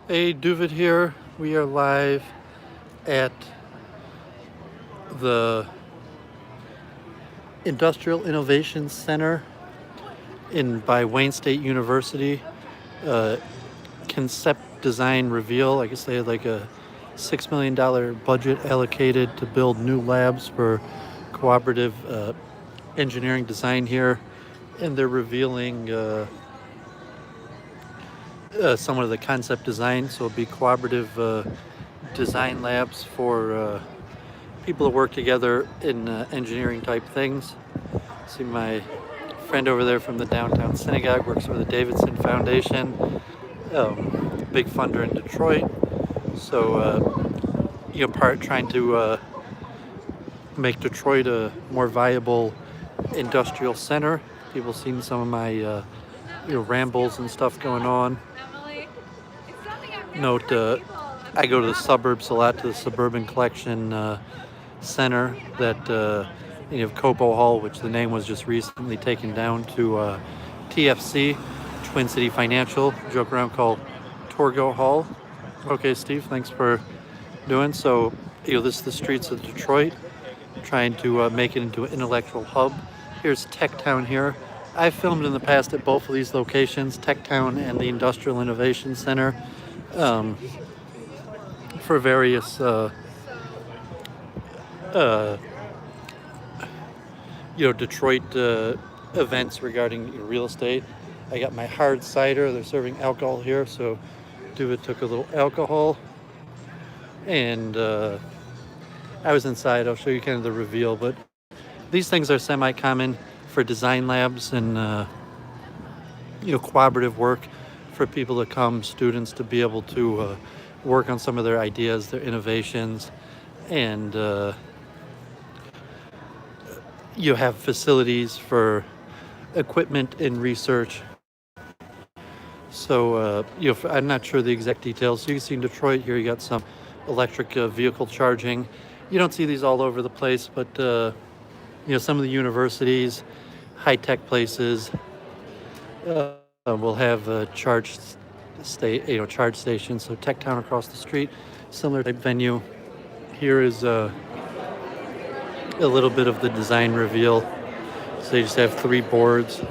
Hey, Doovid here. We are live at the Industrial Innovation Center by Wayne State University. Uh, Concept design reveal. I guess they had like a $6 million budget allocated to build new labs for cooperative engineering design here. And they're revealing some of the concept design. So it'll be cooperative design labs for people to work together in engineering type things. See my friend over there from the downtown synagogue works for the Davidson Foundation, big funder in Detroit. So part trying to make Detroit a more viable industrial center. People seen some of my rambles and stuff going on. Note, I go to the suburbs a lot, to the Suburban Collection Center that you have Copo Hall, which the name was just recently taken down to TFC, Twin City Financial, joke around called Torgo Hall. Okay, Steve, thanks for doing so. This is the streets of Detroit, trying to make it into an intellectual hub. Here's Tech Town here. I've filmed in the past at both of these locations, Tech Town and the Industrial Innovation Center, for various Detroit events regarding real estate. I got my hard cider. They're serving alcohol here, so Doovid took a little alcohol. And I was inside. I'll show you kind of the reveal, but these things are semi-common for design labs and cooperative work for people to come, students to be able to work on some of their ideas, their innovations, and you have facilities for equipment and research. So I'm not sure the exact details. So you can see in Detroit here, you got some electric vehicle charging. You don't see these all over the place, but some of the universities, high-tech places will have charge stations. So Tech Town across the street, similar type venue. Here is a little bit of the design reveal. So they just have 3 boards.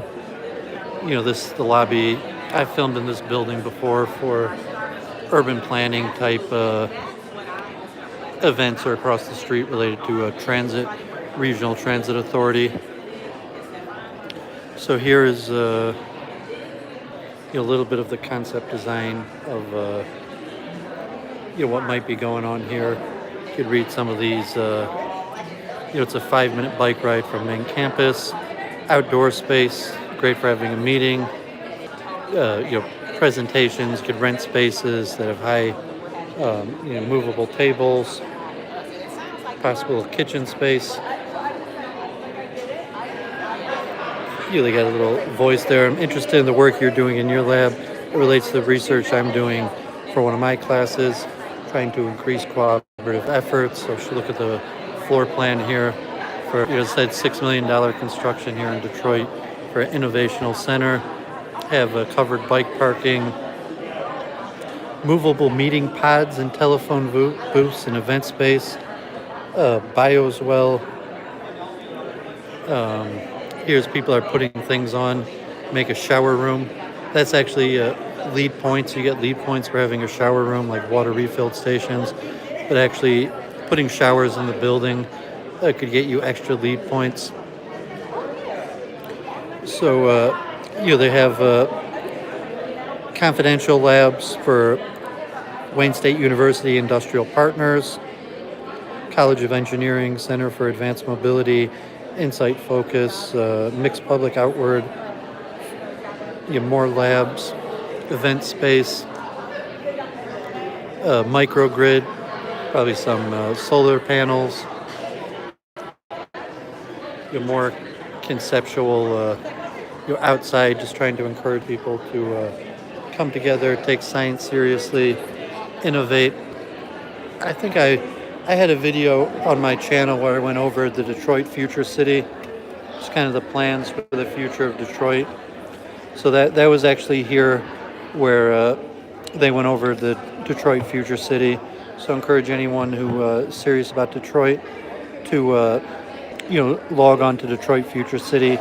The lobby. I've filmed in this building before for urban planning type events, or across the street related to transit, regional transit authority. So here is a little bit of the concept design of what might be going on here. You could read some of these. It's a 5-minute bike ride from main campus, outdoor space, great for having a meeting. Presentations, could rent spaces that have high, movable tables, possible kitchen space. They got a little voice there. I'm interested in the work you're doing in your lab. It relates to the research I'm doing for one of my classes, trying to increase cooperative efforts. So should look at the floor plan here for, it said $6 million construction here in Detroit for an innovational center. Have covered bike parking, movable meeting pods and telephone booths and event space, bio as well. Here's people are putting things on, make a shower room. That's actually lead points. You get lead points for having a shower room, like water refill stations. But actually putting showers in the building could get you extra lead points. So they have confidential labs for Wayne State University Industrial Partners, College of Engineering, Center for Advanced Mobility, Insight Focus, Mixed Public Outward, more labs, event space, microgrid, probably some solar panels, more conceptual, outside, just trying to encourage people to come together, take science seriously, innovate. I think I had a video on my channel where I went over the Detroit Future City, just kind of the plans for the future of Detroit. So that was actually here where they went over the Detroit Future City. So I encourage anyone who is serious about Detroit to log on to Detroit Future City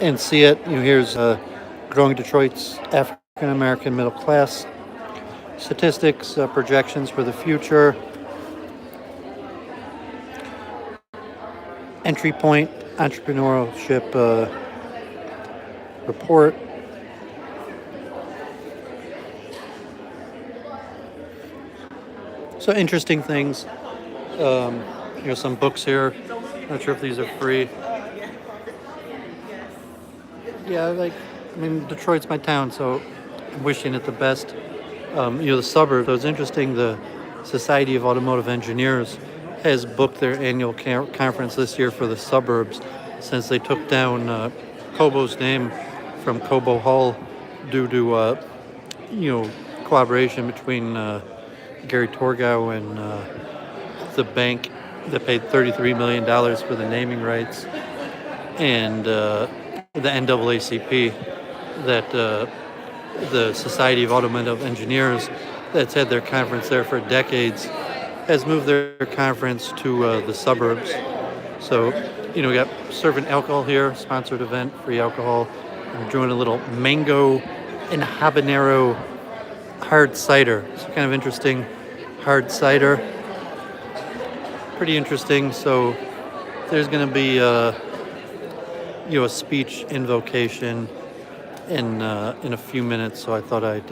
and see it. Here's growing Detroit's African American middle class statistics, projections for the future, entry point, entrepreneurship report. So interesting things. Some books here. Not sure if these are free. Yeah, Detroit's my town, so I'm wishing it the best. The suburb. So it's interesting. The Society of Automotive Engineers has booked their annual conference this year for the suburbs, since they took down Cobo's name from Cobo Hall due to collaboration between Gary Torgau and the bank that paid $33 million for the naming rights, and the NAACP, that the Society of Automotive Engineers, that's had their conference there for decades, has moved their conference to the suburbs. So, we got serving alcohol here, sponsored event, free alcohol. I'm doing a little mango and habanero hard cider. So kind of interesting hard cider. Pretty interesting. So there's going to be a speech invocation in a few minutes. So I thought I'd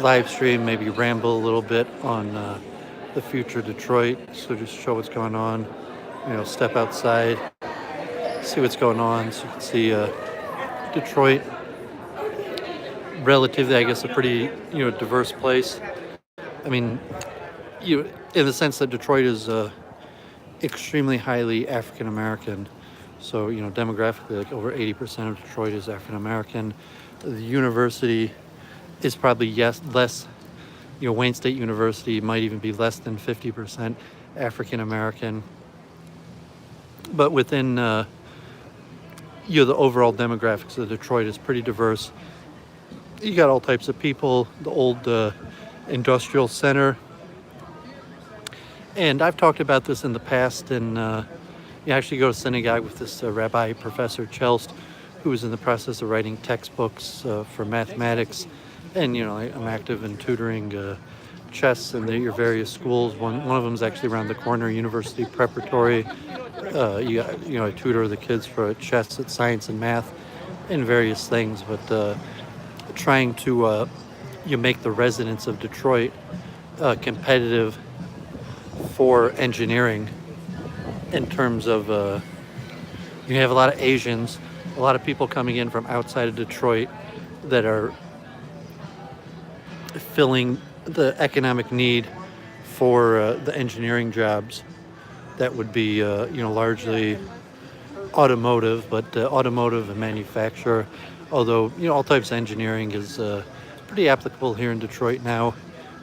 live stream, maybe ramble a little bit on the future Detroit. So just show what's going on. Step outside, see what's going on. So you can see Detroit, relatively, I guess, a pretty diverse place. I mean, in the sense that Detroit is extremely highly African American. So demographically, like over 80% of Detroit is African American. The university is probably less. Wayne State University might even be less than 50% African American. But within the overall demographics of Detroit is pretty diverse. You got all types of people. The old industrial center, and I've talked about this in the past. And you actually go to synagogue with this Rabbi Professor Chelst, who is in the process of writing textbooks for mathematics. And I'm active in tutoring chess in your various schools. One of them is actually around the corner, University Preparatory. I tutor the kids for chess, at science and math, and various things. But trying to make the residents of Detroit competitive for engineering, in terms of you have a lot of Asians, a lot of people coming in from outside of Detroit that are filling the economic need for the engineering jobs that would be largely automotive, but automotive and manufacture. Although all types of engineering is pretty applicable here in Detroit now,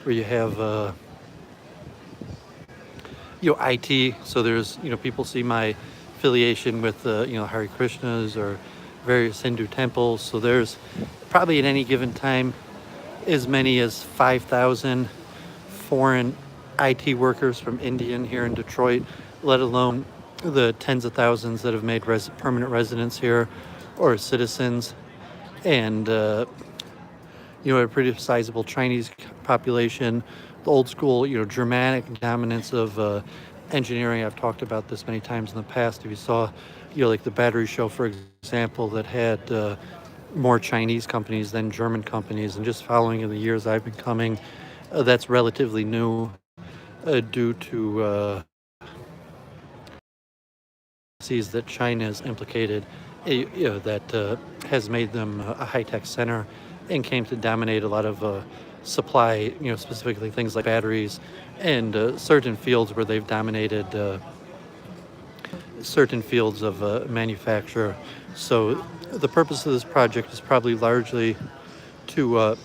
where you have IT. So there's people see my affiliation with Hare Krishnas or various Hindu temples. So there's probably at any given time as many as 5,000 foreign IT workers from India here in Detroit, let alone the tens of thousands that have made permanent residence here or citizens. And a pretty sizable Chinese population. The old school Germanic dominance of engineering. I've talked about this many times in the past. If you saw like the battery show, for example, that had more Chinese companies than German companies, and just following in the years I've been coming, that's relatively new due to policies that China has implicated, that has made them a high-tech center and came to dominate a lot of supply, specifically things like batteries, and certain fields where they've dominated certain fields of manufacture. So the purpose of this project is probably largely to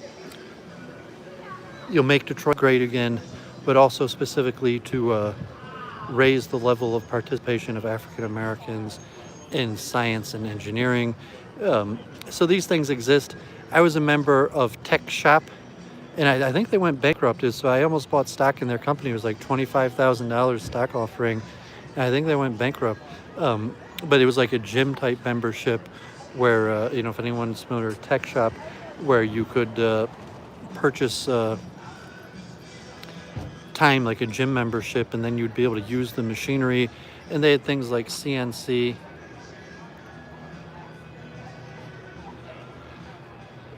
make Detroit great again, but also specifically to raise the level of participation of African Americans in science and engineering. So these things exist. I was a member of Tech Shop and I think they went bankrupt. So I almost bought stock in their company. It was like $25,000 stock offering, and I think they went bankrupt. But it was like a gym type membership where, if anyone's familiar with Tech Shop, where you could purchase time, like a gym membership, and then you'd be able to use the machinery. And they had things like CNC.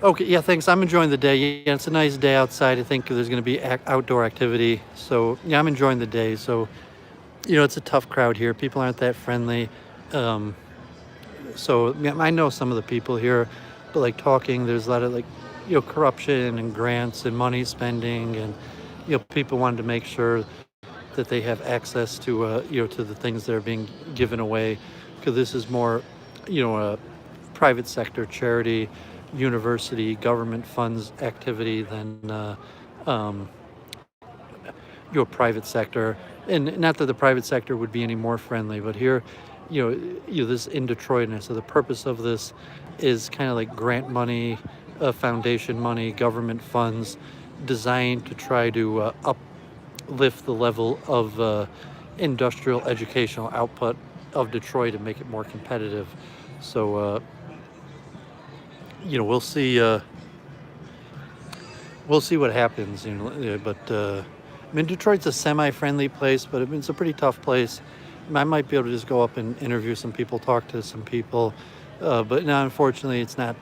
Okay, yeah, thanks. I'm enjoying the day. Yeah, it's a nice day outside. I think there's going to be outdoor activity. So, yeah, I'm enjoying the day. So, it's a tough crowd here. People aren't that friendly. So, yeah, I know some of the people here, but like talking, there's a lot of corruption and grants and money spending. And, people wanted to make sure that they have access to, to the things that are being given away. Because this is more, a private sector charity, university, government funds activity than private sector. And not that the private sector would be any more friendly, but here, this in Detroit. And so the purpose of this is kind of like grant money, foundation money, government funds designed to try to uplift the level of industrial educational output of Detroit and make it more competitive. So, we'll see. We'll see what happens. But Detroit's a semi-friendly place, but it's a pretty tough place. I might be able to just go up and interview some people, talk to some people, but no, unfortunately, it's not.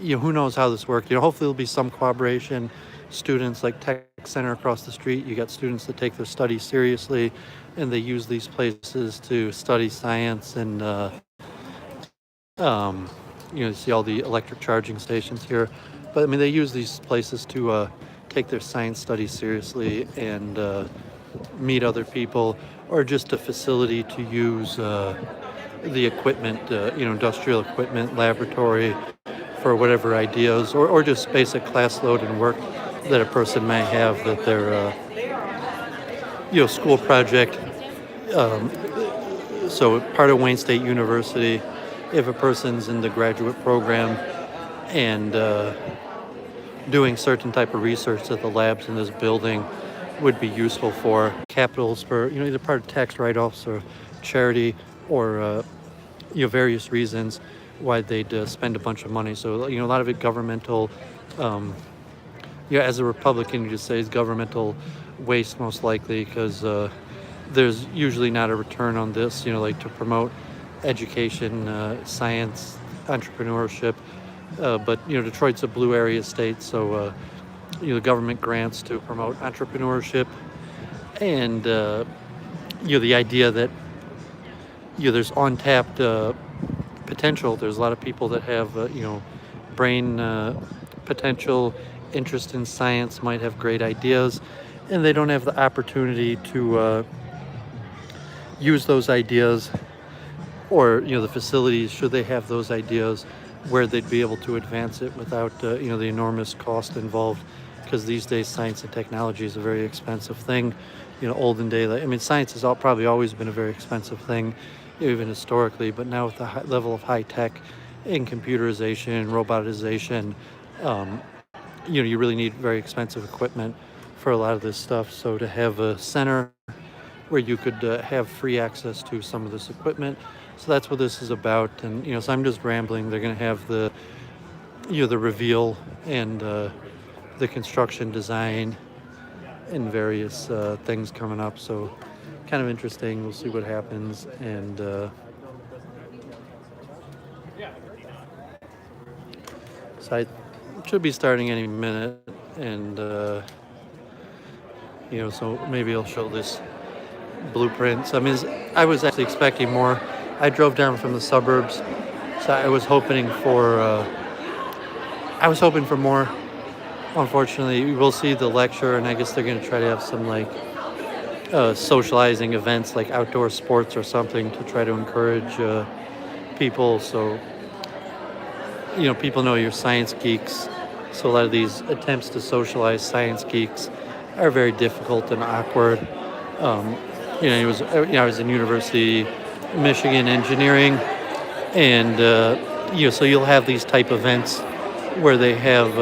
Who knows how this works? Hopefully there'll be some cooperation. Students like Tech Center across the street, you got students that take their studies seriously, and they use these places to study science and. You see all the electric charging stations here, but they use these places to take their science studies seriously and meet other people, or just a facility to use the equipment, industrial equipment, laboratory for whatever ideas, or just basic class load and work that a person may have that their school project. So part of Wayne State University, if a person's in the graduate program and doing certain type of research that the labs in this building would be useful for capitals for, either part of tax write-offs or charity or, various reasons why they'd spend a bunch of money. So, a lot of it governmental, as a Republican, you just say it's governmental waste most likely because there's usually not a return on this, like to promote education, science, entrepreneurship, but Detroit's a blue area state, so government grants to promote entrepreneurship, and the idea that there's untapped potential. There's a lot of people that have brain potential, interest in science, might have great ideas, and they don't have the opportunity to use those ideas, or the facilities, should they have those ideas, where they'd be able to advance it without the enormous cost involved, because these days science and technology is a very expensive thing. Olden day, science has probably always been a very expensive thing, even historically, but now with the level of high tech and computerization, robotization, you really need very expensive equipment for a lot of this stuff. So to have a center where you could have free access to some of this equipment. So that's what this is about. And, so I'm just rambling. They're going to have the reveal and the construction design and various things coming up. So kind of interesting. We'll see what happens. And so I should be starting any minute. And, so maybe I'll show this blueprint. So, I was actually expecting more. I drove down from the suburbs, so I was hoping for more. Unfortunately, we'll see the lecture, and I guess they're going to try to have some socializing events, like outdoor sports or something, to try to encourage people. So, people know you're science geeks. So a lot of these attempts to socialize science geeks are very difficult and awkward. I was in University Michigan engineering, and so you'll have these type events where they have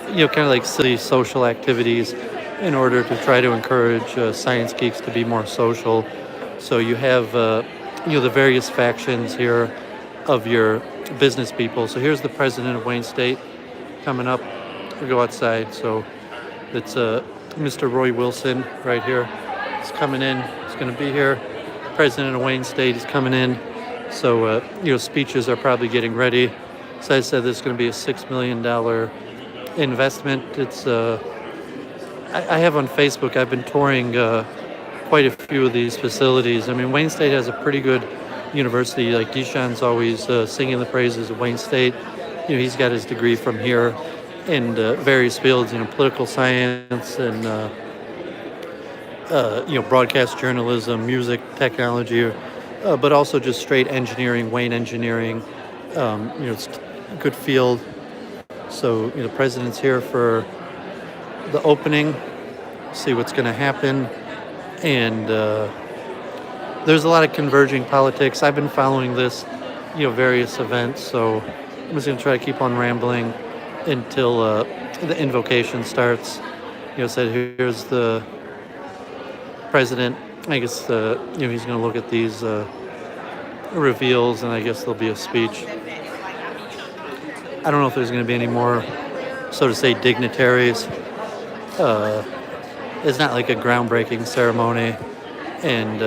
kind of like silly social activities in order to try to encourage science geeks to be more social. So you have, the various factions here of your business people. So here's the president of Wayne State coming up. We go outside. So it's Mr. Roy Wilson right here. He's coming in. He's going to be here. President of Wayne State is coming in. So, speeches are probably getting ready. So I said this is going to be a $6 million investment. It's I have on Facebook, I've been touring quite a few of these facilities. I mean, Wayne State has a pretty good university. Like Deshaun's always singing the praises of Wayne State. He's got his degree from here in various fields, political science and broadcast journalism, music, technology, but also just straight engineering, Wayne engineering. It's a good field. So, the president's here for the opening, see what's going to happen. And there's a lot of converging politics. I've been following this, various events. So I'm just going to try to keep on rambling until the invocation starts. Said here's the president. I guess, he's going to look at these reveals, and I guess there'll be a speech. I don't know if there's going to be any more, so to say, dignitaries. It's not like a groundbreaking ceremony. And,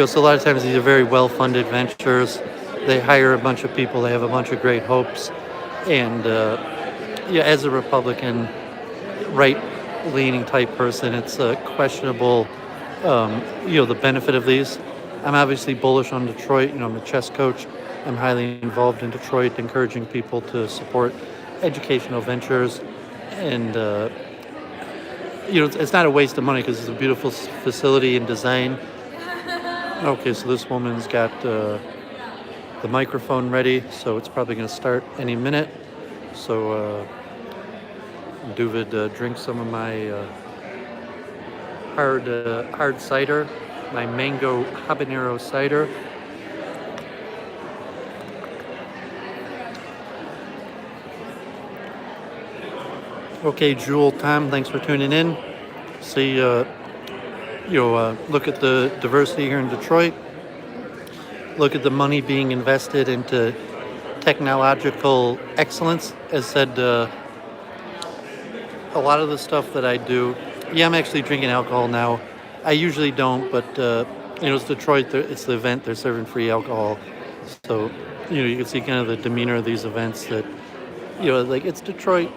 so a lot of times these are very well-funded ventures. They hire a bunch of people. They have a bunch of great hopes. And, as a Republican, right-leaning type person, it's questionable, the benefit of these. I'm obviously bullish on Detroit. I'm a chess coach. I'm highly involved in Detroit, encouraging people to support educational ventures. And, it's not a waste of money because it's a beautiful facility and design. Okay, so this woman's got the microphone ready, so it's probably going to start any minute. So, Doooovid, drink some of my hard cider, my mango habanero cider. Okay, Jewel, Tom, thanks for tuning in. See, look at the diversity here in Detroit. Look at the money being invested into technological excellence. As said, a lot of the stuff that I do, I'm actually drinking alcohol now. I usually don't, but, it's Detroit, it's the event, they're serving free alcohol. So, you can see kind of the demeanor of these events that, like it's Detroit.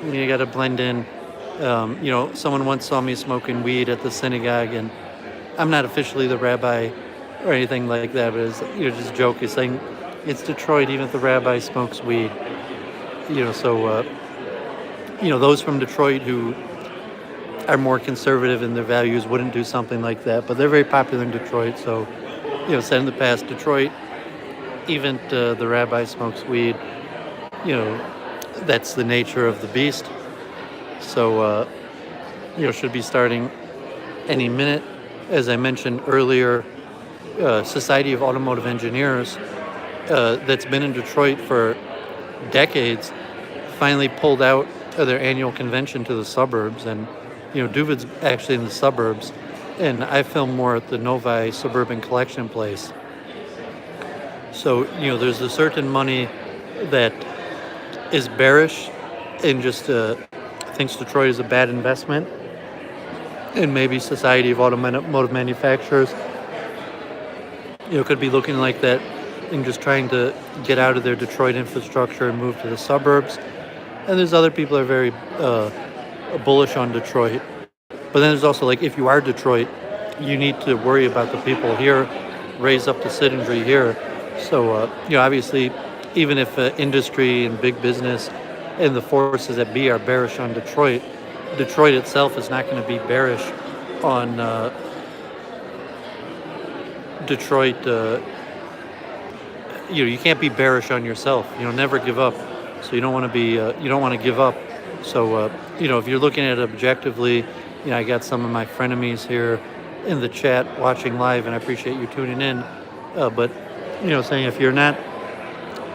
You got to blend in. Someone once saw me smoking weed at the synagogue, and I'm not officially the rabbi or anything like that, but it's just a joke. It's saying it's Detroit, even if the rabbi smokes weed. So those from Detroit who are more conservative in their values wouldn't do something like that, but they're very popular in Detroit. So, said in the past, Detroit, even the rabbi smokes weed. That's the nature of the beast. So, should be starting any minute. As I mentioned earlier, Society of Automotive Engineers, that's been in Detroit for decades, finally pulled out of their annual convention to the suburbs. And, Doooovid's actually in the suburbs. And I film more at the Novi Suburban Collection Place. So, there's a certain money that is bearish and just thinks Detroit is a bad investment, and maybe Society of Automotive Manufacturers, could be looking like that and just trying to get out of their Detroit infrastructure and move to the suburbs. And there's other people that are very bullish on Detroit. But then there's also, like, if you are Detroit, you need to worry about the people here, raise up the citizenry here. So, obviously, even if industry and big business and the forces that be are bearish on Detroit, Detroit itself is not going to be bearish on Detroit. You can't be bearish on yourself. Never give up. So you don't want to be. You don't want to give up. So if you're looking at it objectively, I got some of my frenemies here in the chat watching live, and I appreciate you tuning in. But saying if you're not.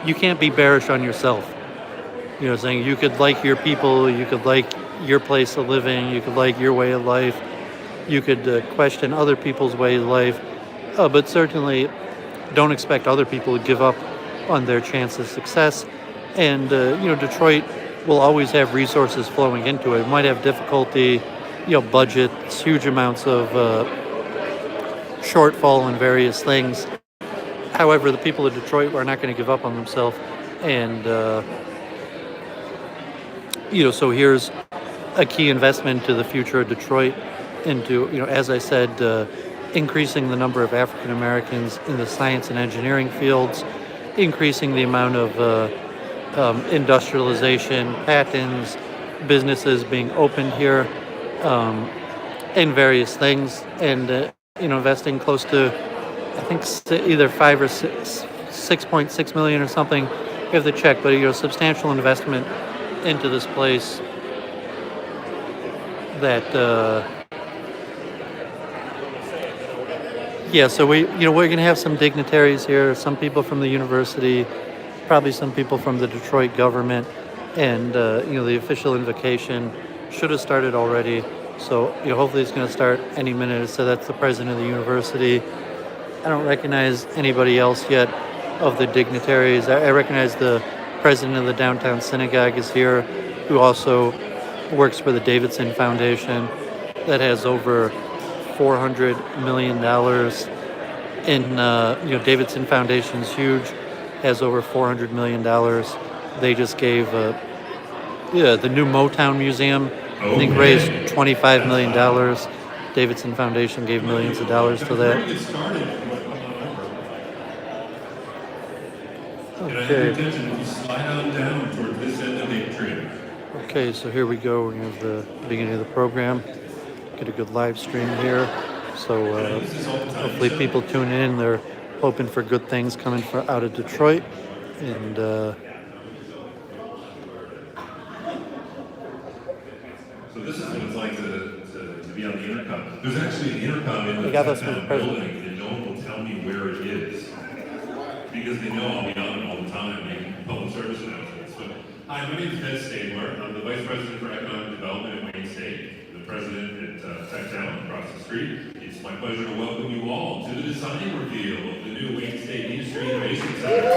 You can't be bearish on yourself. saying you could like your people, you could like your place of living, you could like your way of life, you could question other people's way of life, but certainly don't expect other people to give up on their chance of success. And Detroit will always have resources flowing into it. It might have difficulty, budgets, huge amounts of shortfall in various things. However, the people of Detroit are not going to give up on themselves. And so here's a key investment to the future of Detroit into, as I said, increasing the number of African Americans in the science and engineering fields, increasing the amount of industrialization, patents, businesses being opened here, and various things, and investing close to, I think, either 6.6 million or something. You have to check, but substantial investment into this place that. So we're going to have some dignitaries here, some people from the university, probably some people from the Detroit government, and the official invocation should have started already. So hopefully it's going to start any minute. So that's the president of the university. I don't recognize anybody else yet of the dignitaries. I recognize the president of the downtown synagogue is here, who also works for the Davidson Foundation, that has over $400 million in, Davidson Foundation's huge, has over $400 million. They just gave, the new Motown Museum, I think, raised $25 million. Davidson Foundation gave millions of dollars to that. Okay. Okay, so here we go. We have the beginning of the program. Get a good live stream here. So hopefully people tune in. They're hoping for good things coming out of Detroit. And so this is what it's like to be on the intercom. There's actually an intercom in the downtown building, and no one will tell me where it is because they know I'll be on it all the time making public service announcements. But hi, my name is Ted Stabler. I'm the Vice President for Economic Development at Wayne State, the President at Tech Town across the street. It's my pleasure to welcome you all to the design reveal of the new Wayne State Industry Innovation Center.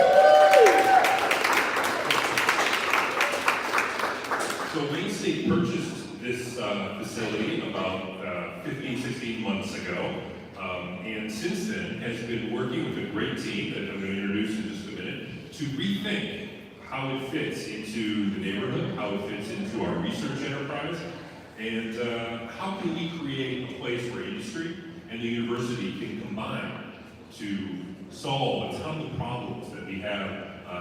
So Wayne State purchased this facility about 15, 16 months ago, and since then has been working with a great team that I'm going to introduce in just a minute to rethink how it fits into the neighborhood, how it fits into our research enterprise, and how can we create a place where industry and the university can combine to solve a ton of problems that we have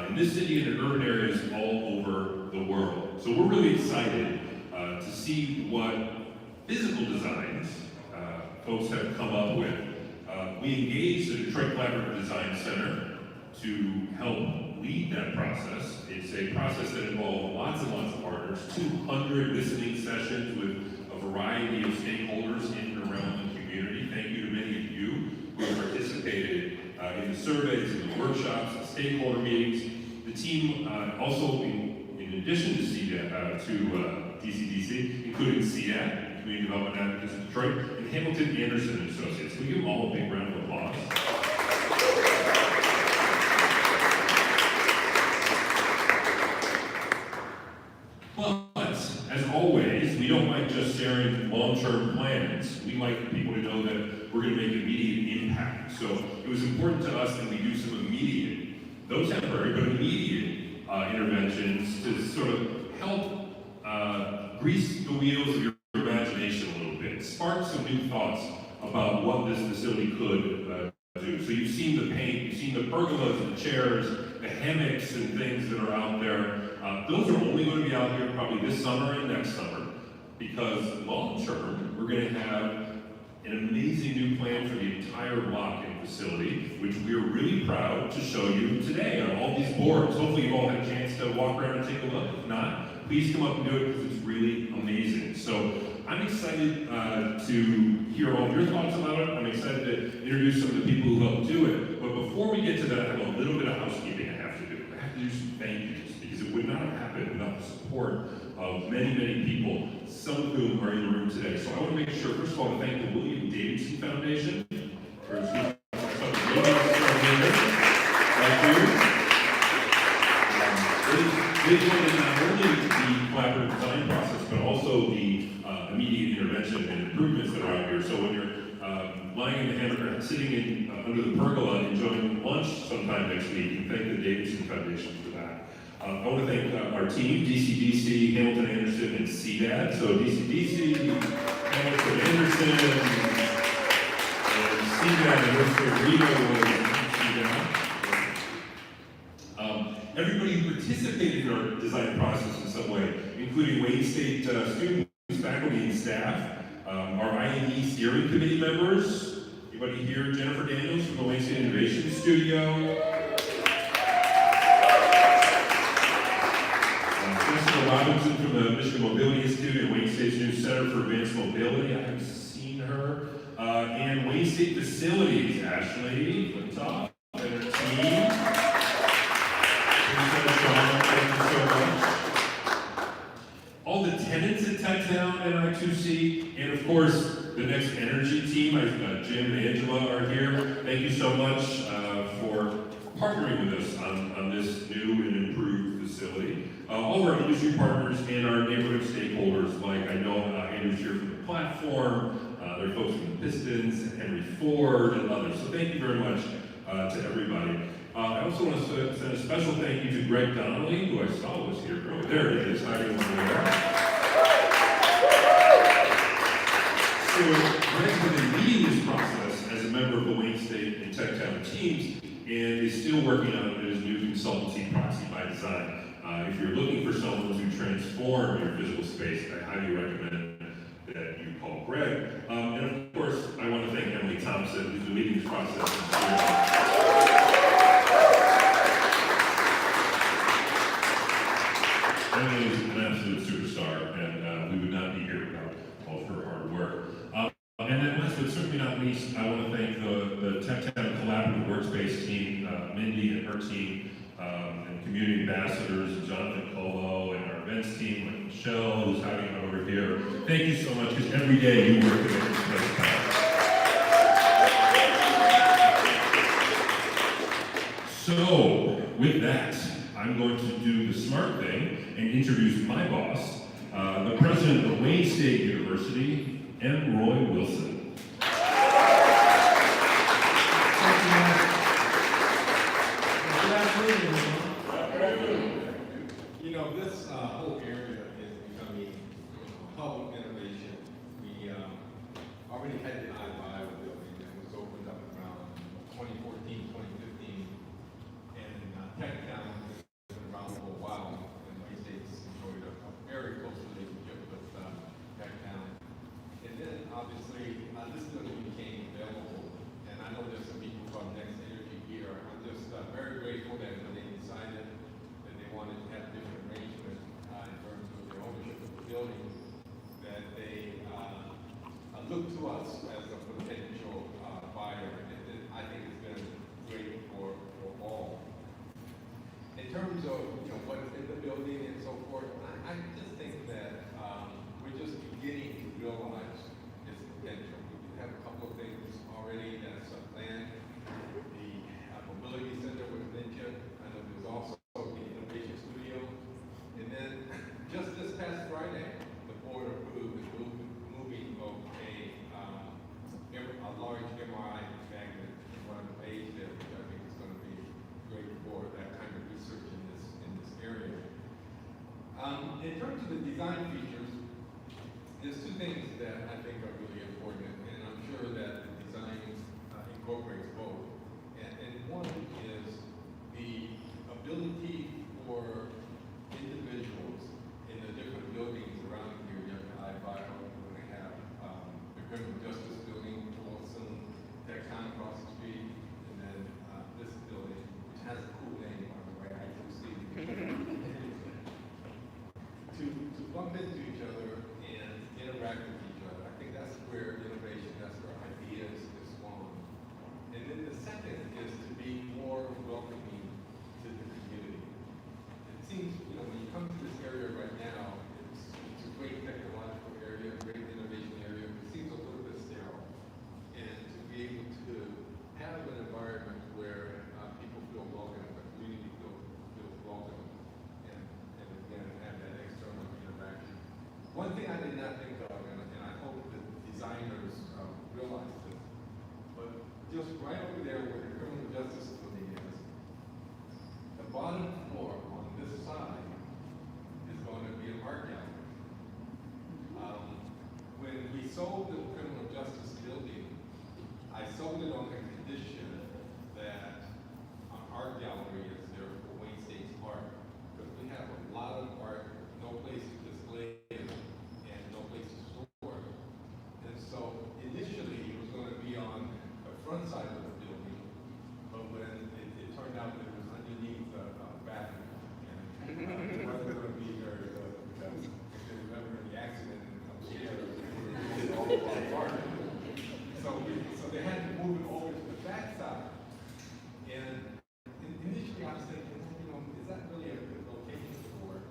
in this city and in urban areas all over the world. So we're really excited to see what physical designs folks have come up with. We engaged the Detroit Collaborative Design Center to help lead that process. It's a process that involved lots and lots of partners, 200 listening sessions with a variety of stakeholders in and around the community. Thank you to many of you who participated in the surveys, in the workshops, the stakeholder meetings. The team also, in addition to DCDC, including CDAT, Community Development Advocates of Detroit, and Hamilton Anderson and Associates. Can we give them all a big round of applause? But, as always, we don't like just sharing long-term plans. We like people to know that we're going to make immediate impact. So it was important to us that we do some immediate, though temporary, but immediate interventions to sort of help grease the wheels of your imagination a little bit, spark some new thoughts about what this facility could do. So you've seen the paint, you've seen the pergolas, the chairs, the hammocks and things that are out there. Those are only going to be out here probably this summer and next summer, because long term, we're going to have an amazing new plan for the entire lock-in facility, which we're really proud to show you today on all these boards. Hopefully you've all had a chance to walk around and take a look. If not, please come up and do it because it's really amazing. So I'm excited to hear all of your thoughts about it. I'm excited to introduce some of the people who helped do it. But before we get to that, I have a little bit of housekeeping I have to do. I have to do some thank yous because it wouldn't would not have happened without the support of many, many people, some of whom are in the room today. So I want to make sure, first of all, to thank the William Davidson Foundation for its thank you. They funded not only the collaborative design process, but also the immediate intervention and improvements that are out here. So when you're lying in the hammock or sitting in, under the pergola enjoying lunch sometime next week, you can thank the Davidson Foundation for that. I want to thank our team, DCDC, Hamilton Anderson, and CDAD. So DCDC, Hamilton Anderson, and CDAD, and Mr. Reno was CDAD. Everybody who participated in our design process in some way, including Wayne State students, faculty, and staff, our I&E steering committee members. Anybody here? Jennifer Daniels from the Wayne State Innovation Studio. Jessica Robinson from the Michigan Mobility Institute and Wayne State's new Center for Advanced Mobility. I have seen her. And Wayne State Facilities, Ashley Flintoff and her team. All the tenants at Techtown and I2C, and of course, the Next Energy team, Jim and Angela are here. Thank you so much for partnering with us on this new and improved facility. All of our industry partners and our neighborhood stakeholders, like I know Andrew's here from the platform, there are folks from the Pistons, Henry Ford, and others. So thank you very much to everybody. I also want to send a special thank you to Greg Donnelly, who I saw was here. Oh, there it is, hiding over there. So Greg has been leading this process as a member of the Wayne State and Techtown teams, and is still working on his new consultancy, Proxy by Design. If you're looking for someone to transform your physical space, I highly recommend that you call Greg. And of course, I want to thank Emily Thompson, who's been leading this process. Emily is an absolute superstar, and we would not be here without all of her hard work. And then last but certainly not least, I want to thank the Techtown Collaborative Workspace team, Mindy and her team, and community ambassadors, Jonathan Colo, and our events team, like Michelle, who's hiding out over here. Thank you so much, because every day you work to make this place happen. So, with that, I'm going to do the smart thing and introduce my boss, the president of Wayne State University, M. Roy Wilson. You know, this whole area is becoming public innovation. We already had the I2C building that was opened up around 2014, 2015, and Techtown has been around for a while, and Wayne State's enjoyed a very close relationship with Techtown. And then, obviously, this building became available, and I know there's some people from Next Energy here. I'm just very grateful that when they decided that they wanted to have different arrangements in terms of their ownership of the building, that they look to us as a potential buyer. And I think it's been great for all. In terms of what's in the building and so forth, I just think that we're just beginning to realize its potential. We have a couple of things already that's planned. The mobility center was mentioned. I know there's also the innovation studio. And then just this past Friday, the board approved the moving of a large MRI magnet in front of the page there, which I think is going to be great for that kind of research in this area. In terms of the design features, there's two things that I think are really important, and I'm sure that the design incorporates both. And one is the ability for individuals in the different buildings around here. You have the I2C, when they have the criminal justice building, Wilson, Techtown across the street, and then this building, which has a cool name, by the way, I2C. To bump into each other and interact with each other. I think that's where innovation, that's where ideas is spawned. And then the second is to be more welcoming to the community. It seems, when you one thing I did not think of, and I hope that designers realize this, but just right over there where the criminal justice building is, the bottom floor on this side is going to be an art gallery. When we sold the criminal justice building, I sold it on the condition that an art gallery is there for Wayne State's art, because we have a lot of art, no place to display it, and no place to store it. And so initially it was going to be on the front side of the building, but when it turned out that it was underneath the bathroom, and it wasn't going to be very good, because if there was ever any accident and it comes here, it all fall apart. So they had to move it over to the back side. And initially I was thinking, is that really a good location for it?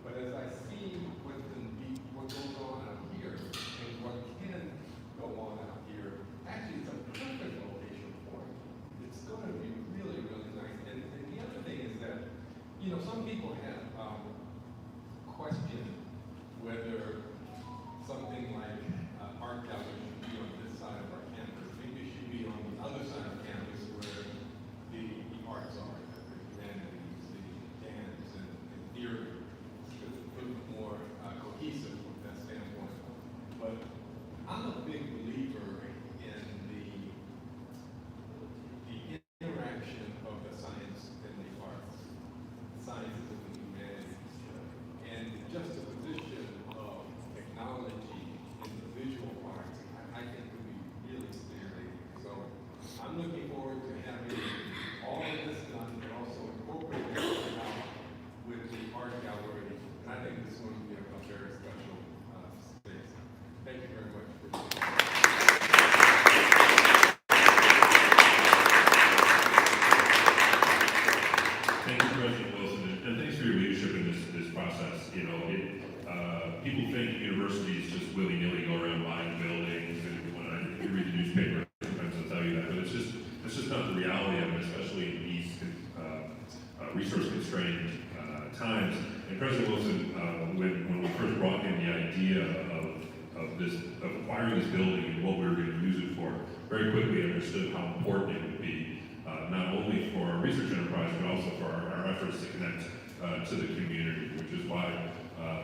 But as I see what goes on out here and what can go on out here, actually it's a perfect location for it. It's going to be really, really nice. And the other thing is that, some people have questioned whether something like art gallery should be on this side of our campus. Maybe it should be on the other side of campus where the arts are, the humanities, the dance, and theater. It's a little bit more cohesive from that standpoint. But I'm a big believer in the interaction of the science and the arts, the sciences and the humanities, and the juxtaposition of technology and the visual arts. I think would be really stimulating. So I'm looking forward to having all of this done, but also incorporating it out with the art gallery. And I think this is going to be a very special space. Thank you very much for listening. Thank you, President Wilson, and thanks for your leadership in this process. People think universities just willy-nilly go around buying buildings, and when you read the newspaper, sometimes they'll tell you that, but it's just not the reality of it, especially in these resource-constrained times. And President Wilson, when we first brought in the idea of acquiring this building and what we were going to use it for, very quickly understood how important it would be, not only for our research enterprise, but also for our efforts to connect to the community, which is why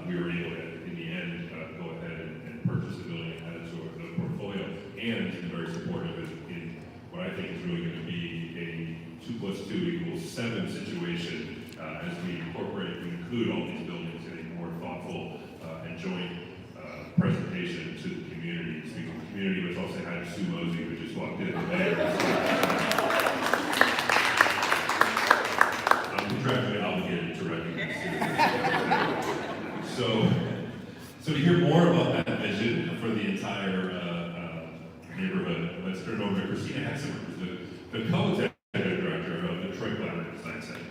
we were able to, in the end, go ahead and purchase the building and add it to the portfolio, and very supportive in what I think is really going to be a 2 + 2 = 7 situation as we include all these buildings in a more thoughtful and joint presentation to the community. Speaking of the community, which also had Sue Mosey, who just walked in today. I'm contractually obligated to recognize Sue. So to hear more about that vision for the entire neighborhood, let's turn it over to Christina Hexemer, who's the co-executive director of the Detroit Collaborative Design Center.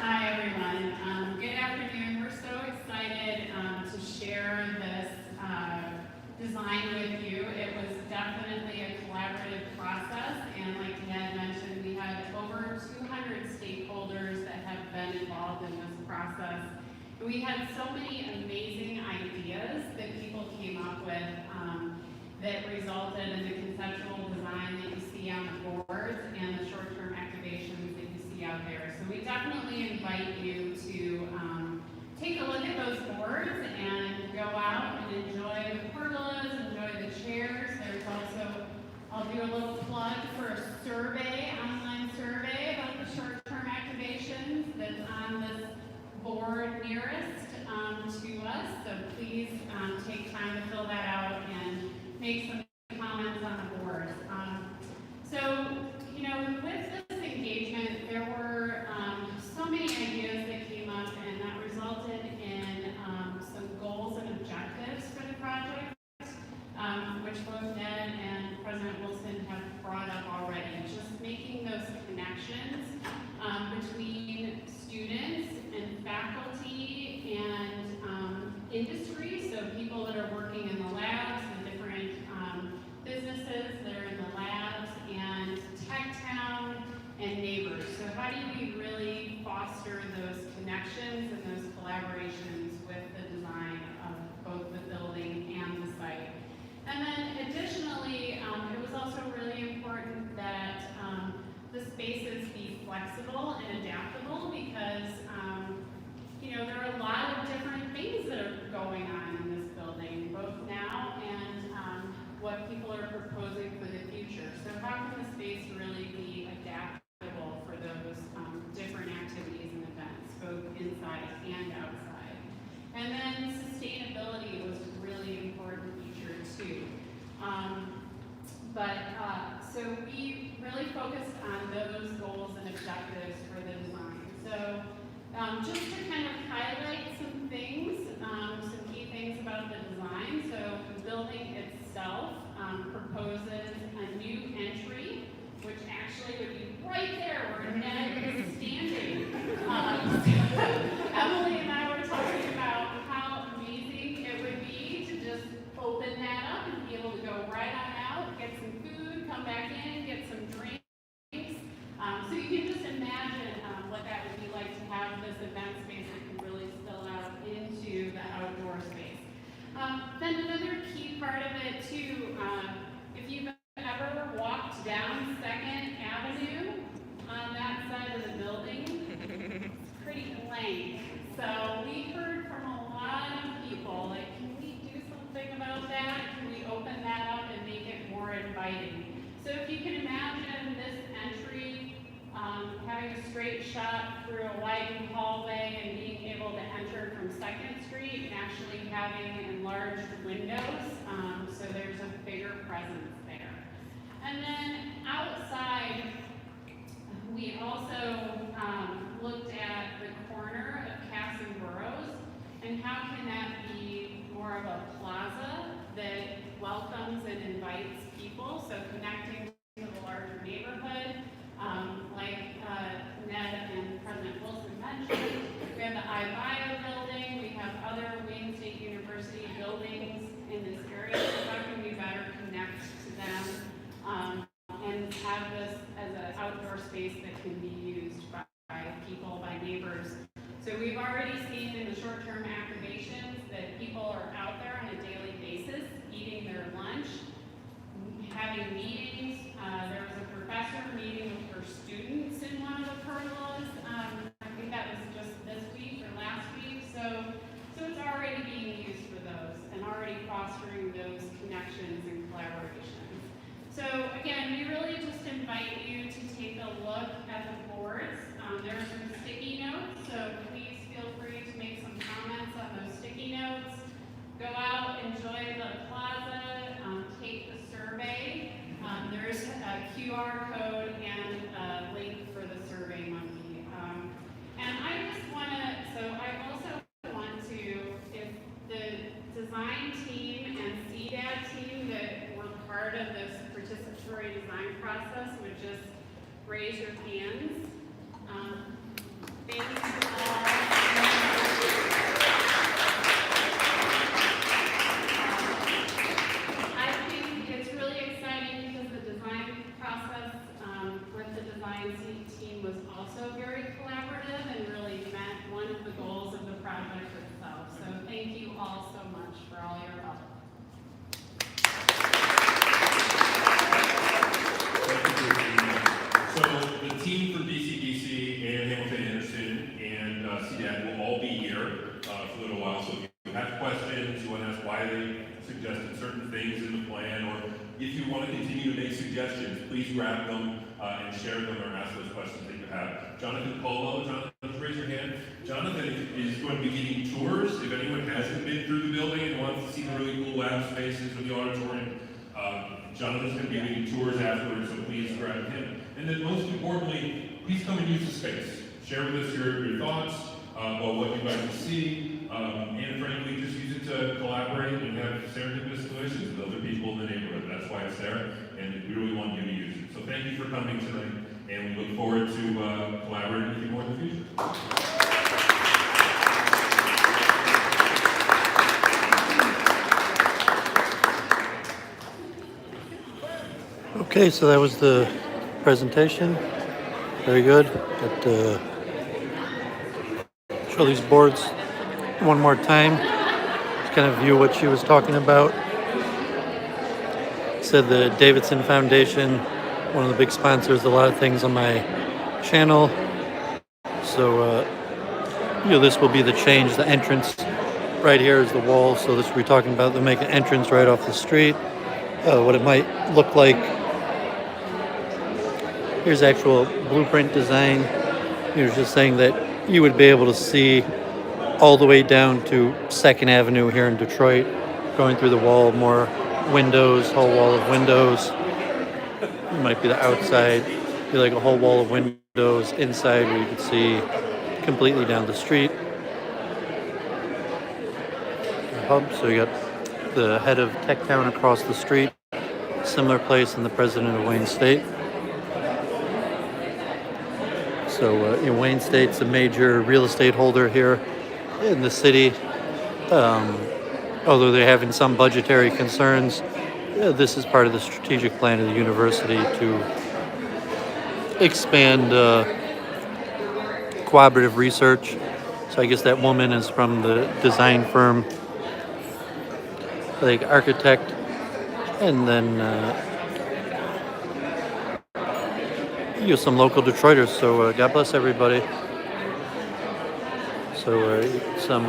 Hi, everyone. Good afternoon. We're so excited to share this design with you. It was definitely a collaborative process, and like Ned mentioned, we had over 200 stakeholders that have been involved in this process. We had so many amazing ideas that people came up with that resulted in the conceptual design that you see on the boards and the short-term activations that you see out there. So we definitely invite you to take a look at those boards and go out and enjoy the pergolas, enjoy the chairs. There's also, I'll do a little plug for a survey, online survey about the short-term activations that's on this board nearest to us. So please take time to fill that out and make some comments on the boards. With this engagement, there were so many ideas that came up, and that resulted in some goals and objectives for the project, which both Ned and President Wilson have brought up already. Just making those connections between students and faculty and industry, so people that are working in the labs, the different businesses that are in the labs, and Tech Town, and neighbors. So how do we really foster those connections and those collaborations with the design of both the building and the site? And then additionally, it was also really important that the spaces be flexible and adaptable because, you know, there are a lot of different things that are going on in this building, both now and what people are proposing for the future. So how can the space really be adaptable for those different activities and events, both inside and outside? And then sustainability was a really important feature too. So we really focused on those goals and objectives for the design. So just to kind of highlight some things, some key things about the design. So the building itself proposes a new entry, which actually would be right there where Ned is standing. Emily and I were talking about how amazing it would be to just open that up and be able to go right on out, get some food, come back in, get some drinks. So you can just imagine what that would be like to have this event space that can really spill out into the outdoor space. Then another key part of it too, if you've ever walked down 2nd Avenue on that side of the building, it's pretty lame. So we heard from a lot of people, like, can we do something about that? Can we open that up and make it more inviting? So if you can imagine this entry, having a straight shot through a widened hallway and being able to enter from 2nd Street and actually having enlarged windows, so there's a bigger presence there. And then outside, we also looked at the corner of Cass and Burroughs, and how can that be more of a plaza that welcomes and invites people, so connecting to the larger neighborhood, like Ned and President Wilson mentioned. We have the I2C building, we have other Wayne State University buildings in this area, so how can we better connect to them and have this as an outdoor space that can be used by people, by neighbors. So we've already seen in the short-term activations that people are out there on a daily basis eating their lunch, having meetings. There was a professor meeting with her students in one of the pergolas. I think that was just this week or last week. So it's already being used for those and already fostering those connections and collaborations. So again, we really just invite you to take a look at the boards. There are some sticky notes, so please feel free to make some comments on those sticky notes. Go out, enjoy the plaza, take the survey. There's a QR code and a link for the Survey Monkey. And I just want to, so I also want to, if the design team and CDAD team that were part of this participatory design process would just raise your hands. Thank you all. I think it's really exciting because the design process with the design team was also very collaborative and really met one of the goals of the project itself. So thank you all so much for all your help. So the team for DCDC and Hamilton Anderson and CDAC will all be here for a little while. So if you have questions, you want to ask why they suggested certain things in the plan, or if you want to continue to make suggestions, please grab them and share them or ask those questions that you have. Jonathan Caldwell, Jonathan, raise your hand. Jonathan is going to be giving tours. If anyone hasn't been through the building and wants to see the really cool lab spaces or the auditorium, Jonathan's going to be giving tours afterwards, so please grab him. And then most importantly, please come and use the space. Share with us your thoughts about what you'd like to see, and frankly, just use it to collaborate and have serendipitous collisions with other people in the neighborhood. That's why it's there, and we really want you to use it. So thank you for coming tonight, and we look forward to collaborating with you more in the future. Okay, so that was the presentation. Very good. But, show these boards one more time. Just kind of view what she was talking about. Said the Davidson Foundation, one of the big sponsors, of a lot of things on my channel. So, this will be the change. The entrance right here is the wall. So this we're talking about. They'll make an entrance right off the street. What it might look like. Here's actual blueprint design. He was just saying that you would be able to see all the way down to 2nd Avenue here in Detroit, going through the wall, more windows, whole wall of windows. It might be the outside, be like a whole wall of windows inside where you can see completely down the street. Hub, so you got the head of Tech Town across the street, similar place in the president of Wayne State. So Wayne State's a major real estate holder here in the city. Although they're having some budgetary concerns, this is part of the strategic plan of the university to expand cooperative research. So I guess that woman is from the design firm, like architect, and then some local Detroiters. So God bless everybody. So some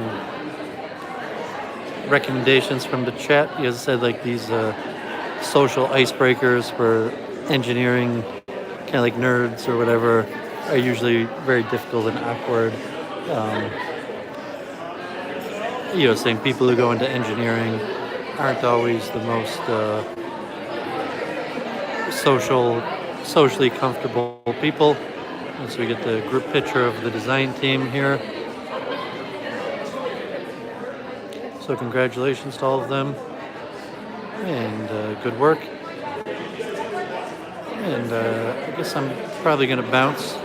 recommendations from the chat. You guys said like these social icebreakers for engineering, kind of like nerds or whatever, are usually very difficult and awkward. Saying people who go into engineering aren't always the most socially comfortable people. And so we get the group picture of the design team here. So congratulations to all of them, and good work. And I guess I'm probably going to bounce.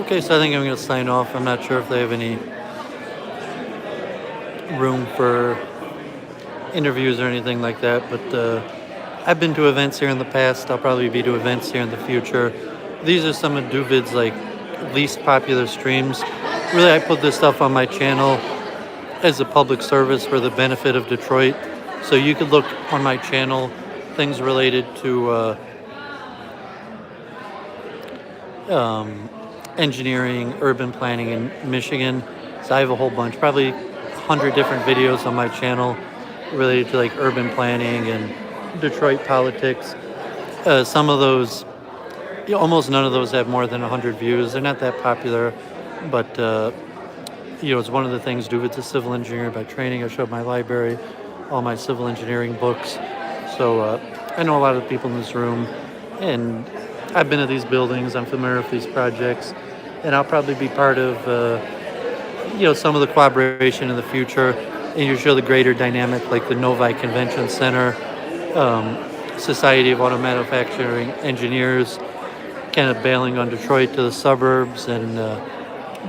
Okay, so I think I'm going to sign off. I'm not sure if they have any room for interviews or anything like that, but I've been to events here in the past. I'll probably be to events here in the future. These are some of Doooovid's least popular streams. Really, I put this stuff on my channel as a public service for the benefit of Detroit. So you could look on my channel, things related to engineering, urban planning in Michigan. So I have a whole bunch, probably 100 different videos on my channel related to urban planning and Detroit politics. Some of those, almost none of those have more than 100 views. They're not that popular, but it's one of the things. Doooovid's a civil engineer by training. I showed my library, all my civil engineering books. So I know a lot of the people in this room, and I've been to these buildings. I'm familiar with these projects, and I'll probably be part of some of the collaboration in the future. And you show the greater dynamic, like the Novi Convention Center, Society of Auto Manufacturing Engineers, kind of bailing on Detroit to the suburbs and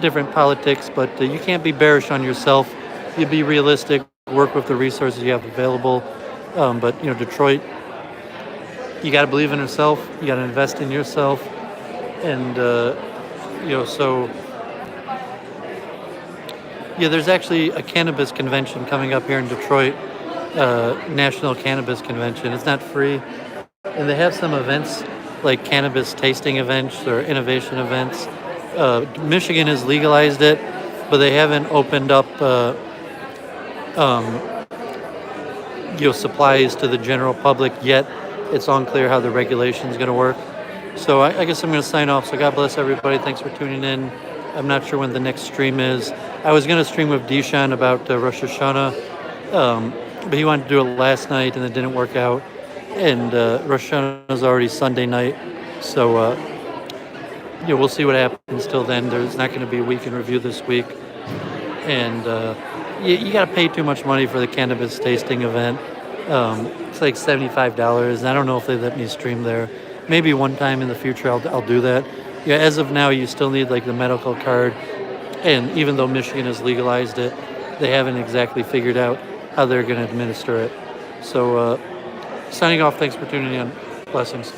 different politics. But you can't be bearish on yourself. You be realistic, work with the resources you have available. But Detroit, you got to believe in yourself. You got to invest in yourself. And, there's actually a cannabis convention coming up here in Detroit, National Cannabis Convention. It's not free. And they have some events like cannabis tasting events or innovation events. Michigan has legalized it, but they haven't opened up supplies to the general public yet. It's unclear how the regulation is going to work. So I guess I'm going to sign off. So God bless everybody. Thanks for tuning in. I'm not sure when the next stream is. I was going to stream with Dishan about Rosh Hashanah, but he wanted to do it last night and it didn't work out. And Rosh Hashanah is already Sunday night. So we'll see what happens till then. There's not going to be a week in review this week. And you got to pay too much money for the cannabis tasting event. It's like $75. And I don't know if they let me stream there. Maybe one time in the future I'll do that. As of now, you still need the medical card And even though Michigan has legalized it, they haven't exactly figured out how they're going to administer it. So, signing off. Thanks for tuning in. Blessings.